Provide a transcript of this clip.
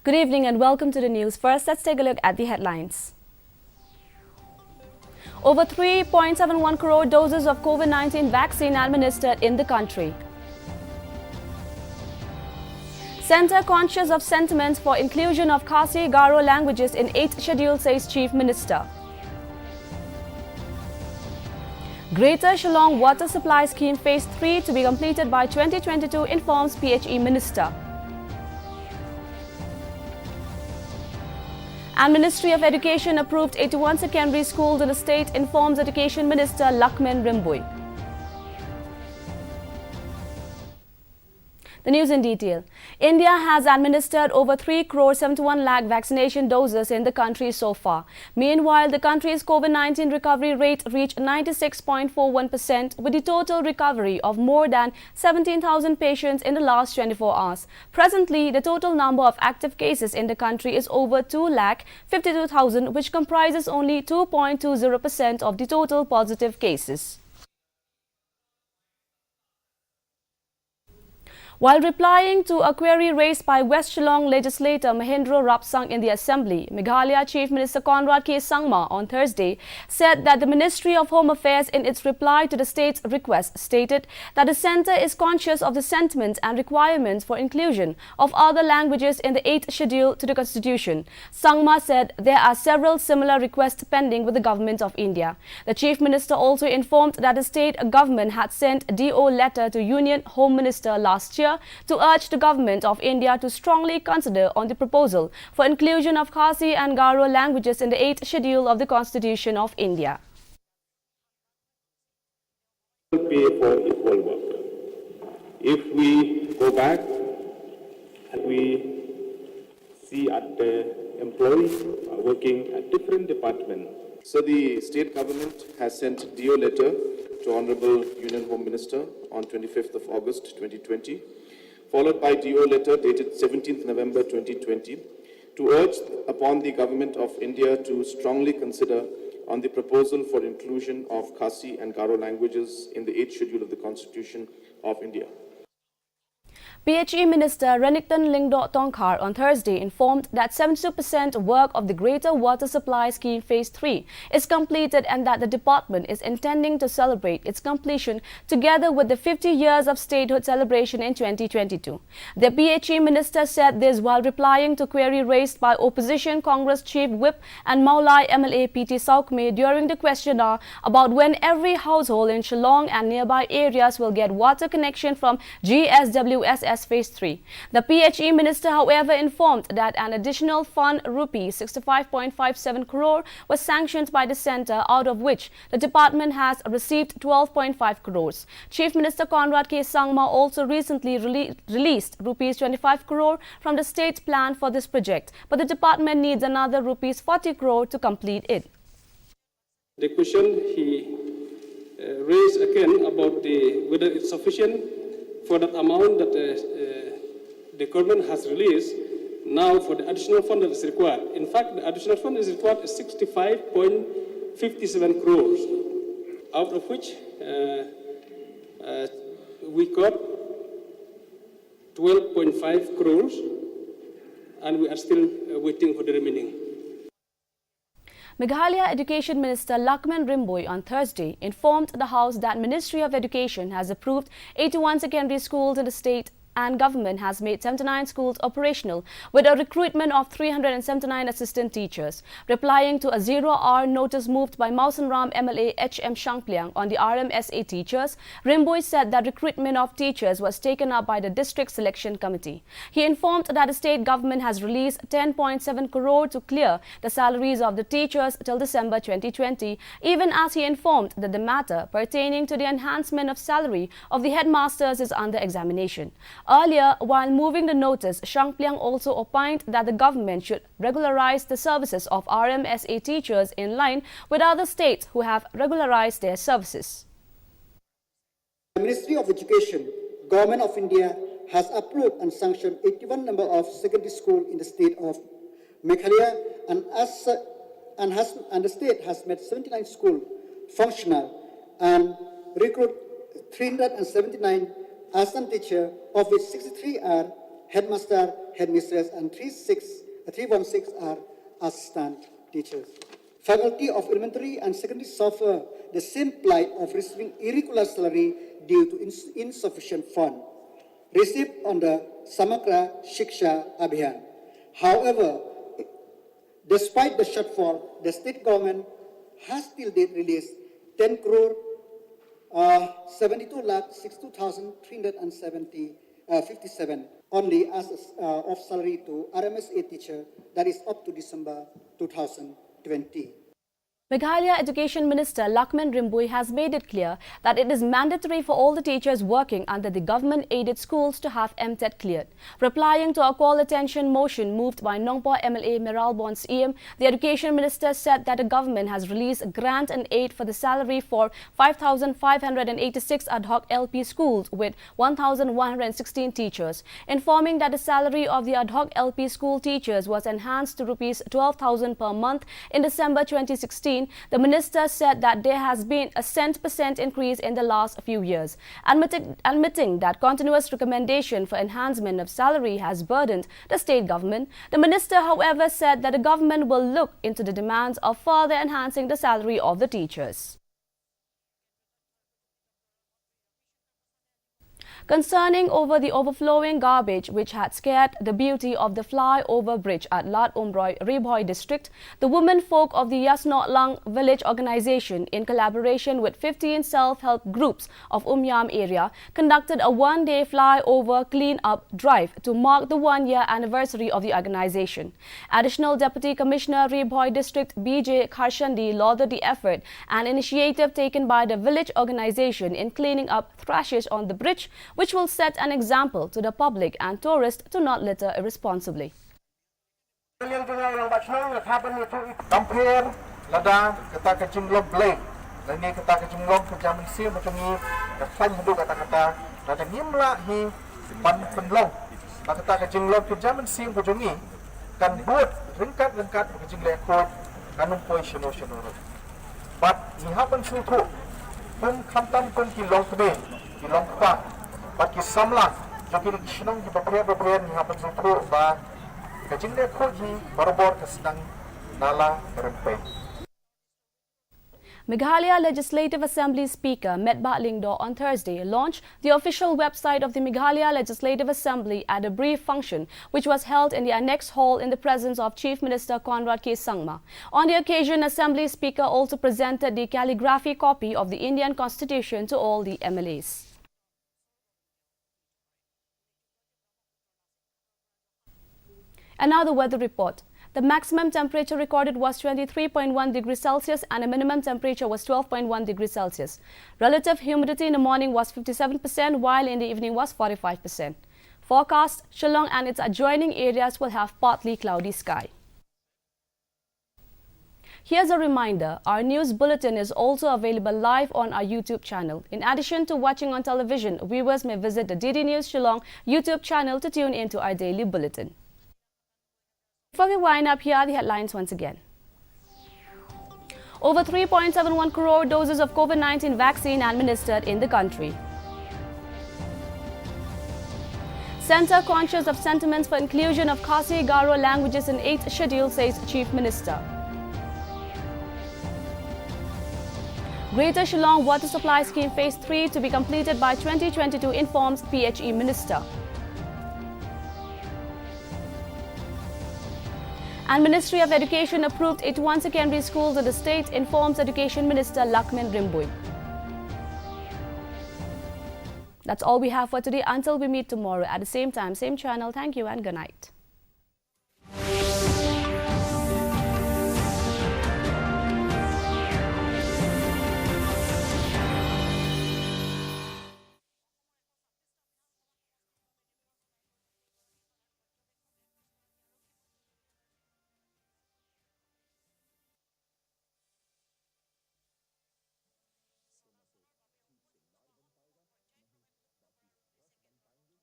Good evening and welcome to the news. First, let's take a look at the headlines. Over 3.71 crore doses of COVID-19 vaccine administered in the country. Centre conscious of sentiments for inclusion of Khasi Garo languages in 8th schedule, says Chief Minister. Greater Shillong Water Supply Scheme Phase 3 to be completed by 2022, informs PHE Minister. And Ministry of Education approved 81 secondary schools in the state, informs Education Minister Lakman Rimboy. The news in detail. India has administered over 3 crore 71 lakh vaccination doses in the country so far. Meanwhile, the country's COVID-19 recovery rate reached 96.41%, with the total recovery of more than 17,000 patients in the last 24 hours. Presently, the total number of active cases in the country is over 2,52,000, which comprises only 2.20% of the total positive cases. While replying to a query raised by West Shillong legislator Mahendra Rapsang in the Assembly, Meghalaya Chief Minister Conrad K. Sangma on Thursday said that the Ministry of Home Affairs, in its reply to the state's request, stated that the centre is conscious of the sentiments and requirements for inclusion of other languages in the 8th schedule to the Constitution. Sangma said there are several similar requests pending with the Government of India. The Chief Minister also informed that the state government had sent a DO letter to Union Home Minister last year to urge the Government of India to strongly consider on the proposal for inclusion of Khasi and Garo languages in the 8th schedule of the Constitution of India. Pay for equal work. If we go back and we see at the employees working at different departments. So the state government has sent DO letter to Honorable Union Home Minister on 25th of August 2020, followed by DO letter dated 17th November 2020, to urge upon the Government of India to strongly consider on the proposal for inclusion of Khasi and Garo languages in the 8th schedule of the Constitution of India. PHE Minister Ranington Lyngdoh Tongkhar on Thursday informed that 72% work of the Greater Water Supply Scheme Phase 3 is completed and that the department is intending to celebrate its completion together with the 50 years of statehood celebration in 2022. The PHE Minister said this while replying to query raised by Opposition Congress Chief Whip and Maulai MLA PT Saukme during the question hour about when every household in Shillong and nearby areas will get water connection from GSWSS Phase 3. The PHE Minister, however, informed that an additional fund rupees 65.57 crore was sanctioned by the centre, out of which the department has received 12.5 crores. Chief Minister Conrad K. Sangma also recently released rupees 25 crore from the state plan for this project, but the department needs another rupees 40 crore to complete it. The question he raised again about whether it's sufficient for that amount that the government has released now for the additional fund that is required. In fact, the additional fund is required is 65.57 crores, out of which we got 12.5 crores, and we are still waiting for the remaining. Meghalaya Education Minister Lakman Rimboy on Thursday informed the House that Ministry of Education has approved 81 secondary schools in the state and government has made 79 schools operational with a recruitment of 379 assistant teachers. Replying to a 0-hour notice moved by Mausanram MLA H.M. Shangpliang on the RMSA teachers, Rimboy said that recruitment of teachers was taken up by the District Selection Committee. He informed that the state government has released 10.7 crore to clear the salaries of the teachers till December 2020, even as he informed that the matter pertaining to the enhancement of salary of the headmasters is under examination. Earlier, while moving the notice, Shangpliang also opined that the government should regularize the services of RMSA teachers in line with other states who have regularized their services. The Ministry of Education, Government of India has approved and sanctioned 81 number of secondary schools in the state of Meghalaya, and the state has made 79 schools functional and recruit 379 assistant teachers, of which 63 are headmaster, headmistress, and 316 are assistant teachers. Faculty of elementary and secondary suffer the same plight of receiving irregular salary due to insufficient fund received on the Samagra Shiksha Abhiyan. However, despite the shortfall, the state government has till date released 10 crore 72,62,357 only as of salary to RMSA teacher, that is up to December 2020. Meghalaya Education Minister Lakman Rimboy has made it clear that it is mandatory for all the teachers working under the government-aided schools to have MTET cleared. Replying to a call attention motion moved by Nongpoh MLA Meral Bons EM, the Education Minister said that the government has released grant and aid for the salary for 5,586 ad hoc LP schools with 1,116 teachers, informing that the salary of the ad hoc LP school teachers was enhanced to Rs 12,000 per month in December 2016. The minister said that there has been a cent% increase in the last few years, admitting that continuous recommendation for enhancement of salary has burdened the state government. The minister, however, said that the government will look into the demands of further enhancing the salary of the teachers. Concerning over the overflowing garbage which had scared the beauty of the flyover bridge at Lat Umroi, Riboy district, the women folk of the Yasnot Lang village organization, in collaboration with 15 self-help groups of Umyam area, conducted a one-day flyover clean-up drive to mark the one-year anniversary of the organization. Additional Deputy Commissioner Riboy district B.J. Kharshandi lauded the effort and initiative taken by the village organization in cleaning up thrashes on the bridge, which will set an example to the public and tourists to not litter irresponsibly. Bagi samlah jadi kisnong di beberapa ni hapan sutro ba kajingnya koji barobor kesenang nala rempai. Meghalaya Legislative Assembly Speaker Metbah Lyngdoh on Thursday launched the official website of the Meghalaya Legislative Assembly at a brief function which was held in the Annex Hall in the presence of Chief Minister Conrad K. Sangma. On the occasion, Assembly Speaker also presented the calligraphy copy of the Indian Constitution to all the MLAs. Another weather report. The maximum temperature recorded was 23.1 degrees Celsius and the minimum temperature was 12.1 degrees Celsius. Relative humidity in the morning was 57%, while in the evening was 45%. Forecast: Shillong and its adjoining areas will have partly cloudy sky. Here's a reminder, our news bulletin is also available live on our YouTube channel. In addition to watching on television, viewers may visit the DD News Shillong YouTube channel to tune into our daily bulletin. Before we wind up, here are the headlines once again. Over 3.71 crore doses of COVID-19 vaccine administered in the country. Centre conscious of sentiments for inclusion of Khasi Garo languages in 8th schedule, says Chief Minister. Greater Shillong Water Supply Scheme Phase 3 to be completed by 2022, informs PHE Minister. And Ministry of Education approved 81 secondary schools in the state, informs Education Minister Lakman Rimboy. That's all we have for today. Until we meet tomorrow at the same time, same channel. Thank you and good night.